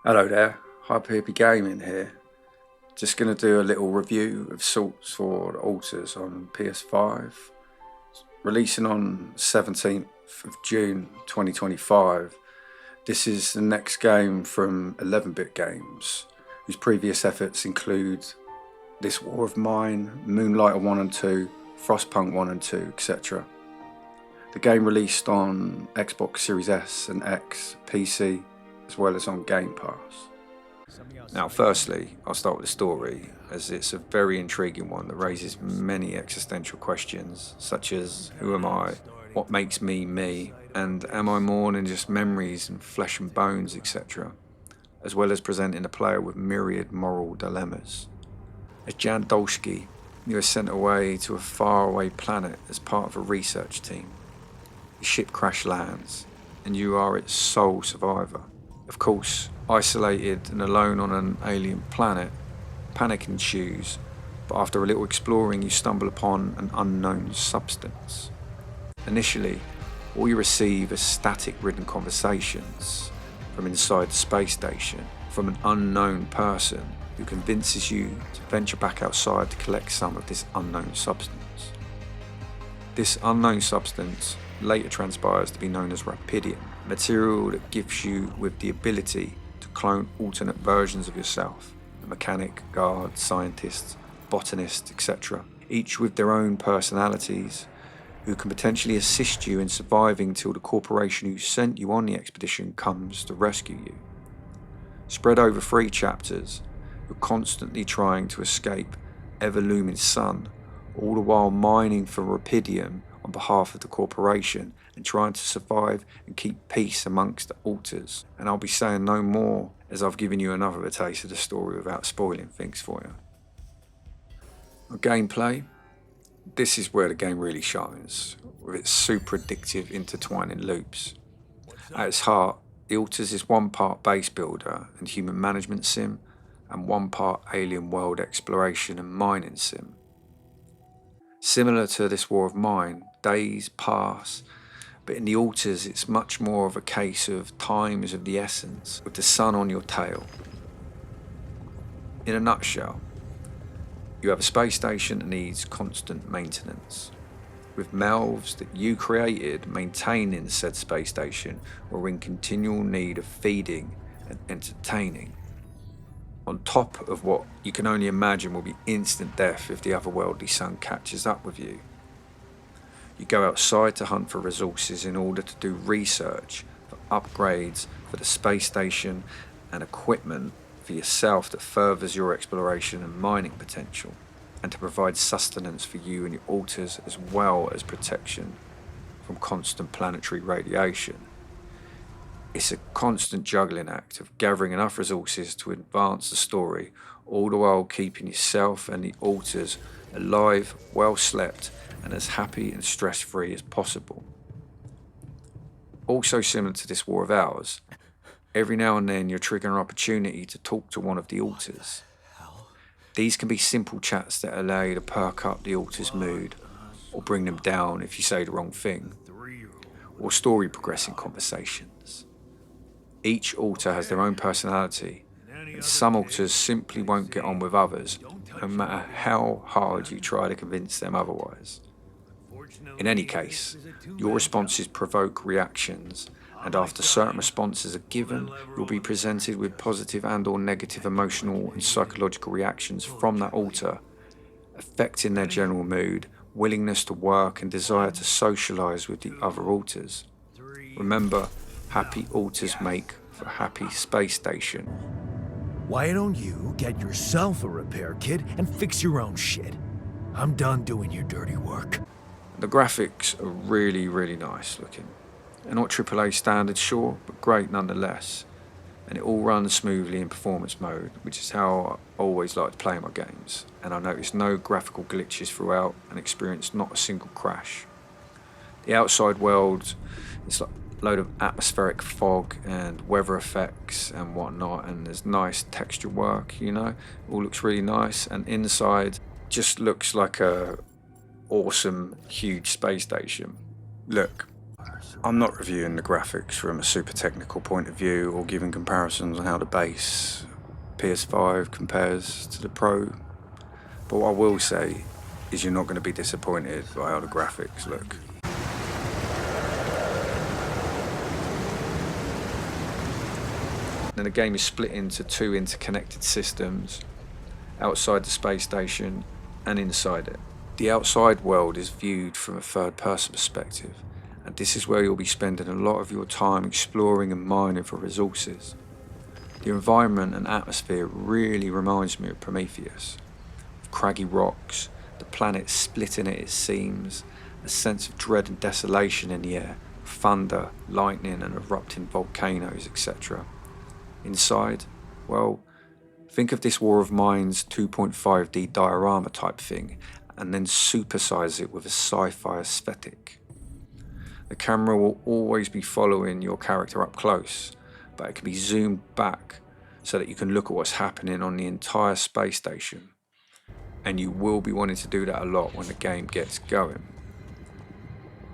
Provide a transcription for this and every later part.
Hello there, Hippy Gaming here. Just going to do a little review of sorts for the Alters on PS5. Releasing on 17th of June 2025. This is the next game from 11-bit games, whose previous efforts include This War of Mine, Moonlighter 1 and 2, Frostpunk 1 and 2, etc. The game released on Xbox Series S and X, PC, as well as on Game Pass. Now firstly, I'll start with the story, as it's a very intriguing one that raises many existential questions, such as who am I, what makes me me, and am I more than just memories and flesh and bones, etc., as well as presenting the player with myriad moral dilemmas. As Jan Dolsky, you are sent away to a faraway planet as part of a research team. The ship crash lands, and you are its sole survivor. Of course, isolated and alone on an alien planet, panic ensues, but after a little exploring you stumble upon an unknown substance. Initially, all you receive are static-ridden conversations from inside the space station from an unknown person who convinces you to venture back outside to collect some of this unknown substance. This unknown substance later transpires to be known as Rapidium, material that gives you with the ability to clone alternate versions of yourself, a mechanic, guard, scientist, botanist, etc., each with their own personalities, who can potentially assist you in surviving till the corporation who sent you on the expedition comes to rescue you. Spread over 3 chapters, you're constantly trying to escape ever-looming sun, all the while mining for Rapidium on behalf of the corporation and trying to survive and keep peace amongst the Alters. And I'll be saying no more, as I've given you enough of a taste of the story without spoiling things for you. Gameplay. This is where the game really shines, with its super addictive intertwining loops. At its heart, the Alters is one part base builder and human management sim, and one part alien world exploration and mining sim. Similar to This War of Mine, days pass, but in the Alters it's much more of a case of time is of the essence, with the sun on your tail. In a nutshell, you have a space station that needs constant maintenance, with mouths that you created maintaining said space station or in continual need of feeding and entertaining. On top of what you can only imagine will be instant death if the otherworldly sun catches up with you. You go outside to hunt for resources in order to do research for upgrades for the space station and equipment for yourself that furthers your exploration and mining potential, and to provide sustenance for you and your Alters, as well as protection from constant planetary radiation. It's a constant juggling act of gathering enough resources to advance the story, all the while keeping yourself and the Alters alive, well slept, and as happy and stress-free as possible. Also similar to This War of Ours, every now and then you're triggering an opportunity to talk to one of the Alters. These can be simple chats that allow you to perk up the Alter's mood, or bring them down if you say the wrong thing, or story progressing conversations. Each Alter has their own personality, and some Alters simply won't get on with others, no matter how hard you try to convince them otherwise. In any case, your responses provoke reactions, and after certain responses are given, you'll be presented with positive and or negative emotional and psychological reactions from that Alter, affecting their general mood, willingness to work, and desire to socialise with the other Alters. Remember, happy Alters make for a happy space station. Why don't you get yourself a repair kit and fix your own shit? I'm done doing your dirty work. The graphics are really, really nice looking. They're not AAA standard, sure, but great nonetheless. And it all runs smoothly in performance mode, which is how I always like to play my games. And I noticed no graphical glitches throughout and experienced not a single crash. The outside world is like a load of atmospheric fog and weather effects and whatnot, and there's nice texture work, you know, all looks really nice. And inside just looks like a awesome, huge space station. Look, I'm not reviewing the graphics from a super technical point of view or giving comparisons on how the base PS5 compares to the Pro, but what I will say is you're not going to be disappointed by how the graphics look. Then the game is split into two interconnected systems, outside the space station and inside it. The outside world is viewed from a third-person perspective, and this is where you'll be spending a lot of your time exploring and mining for resources. The environment and atmosphere really reminds me of Prometheus. Craggy rocks, the planet splitting at its seams, a sense of dread and desolation in the air, thunder, lightning and erupting volcanoes, etc. Inside, well, think of this War of Mines 2.5D diorama type thing and then supersize it with a sci-fi aesthetic. The camera will always be following your character up close, but it can be zoomed back so that you can look at what's happening on the entire space station. And you will be wanting to do that a lot when the game gets going.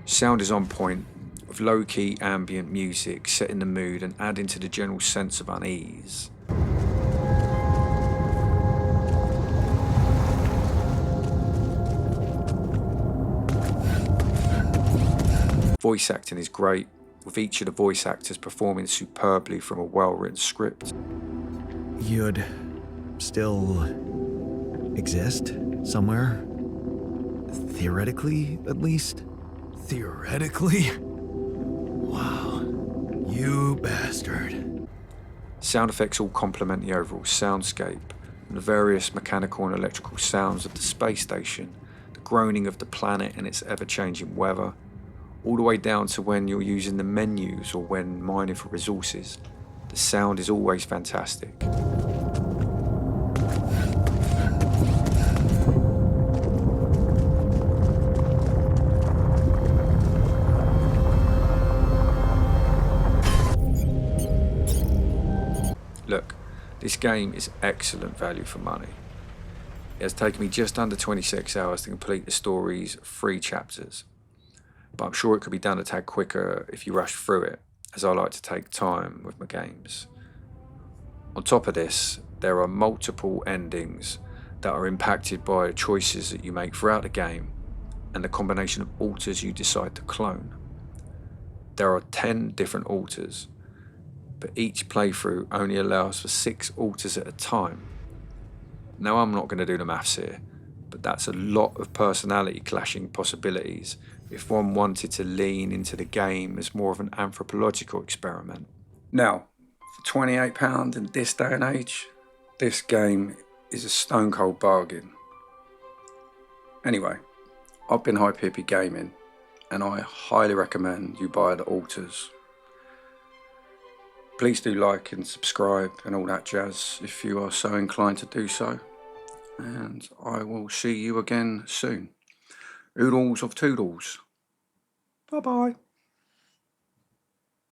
Sound is on point, with low-key ambient music setting the mood and adding to the general sense of unease. Voice acting is great, with each of the voice actors performing superbly from a well-written script. You'd still exist somewhere? Theoretically, at least? Theoretically? Wow. You bastard. Sound effects all complement the overall soundscape, and the various mechanical and electrical sounds of the space station, the groaning of the planet and its ever-changing weather, all the way down to when you're using the menus or when mining for resources. The sound is always fantastic. Look, this game is excellent value for money. It has taken me just under 26 hours to complete the story's 3 chapters, but I'm sure it could be done a tad quicker if you rush through it, as I like to take time with my games. On top of this, there are multiple endings that are impacted by choices that you make throughout the game and the combination of alters you decide to clone. There are 10 different alters, but each playthrough only allows for 6 alters at a time. Now I'm not going to do the maths here, but that's a lot of personality clashing possibilities if one wanted to lean into the game as more of an anthropological experiment. Now, for £28 in this day and age, this game is a stone cold bargain. Anyway, I've been Hippy Gaming, and I highly recommend you buy the alters. Please do like and subscribe and all that jazz if you are so inclined to do so. And I will see you again soon. Oodles of Toodles. Bye bye.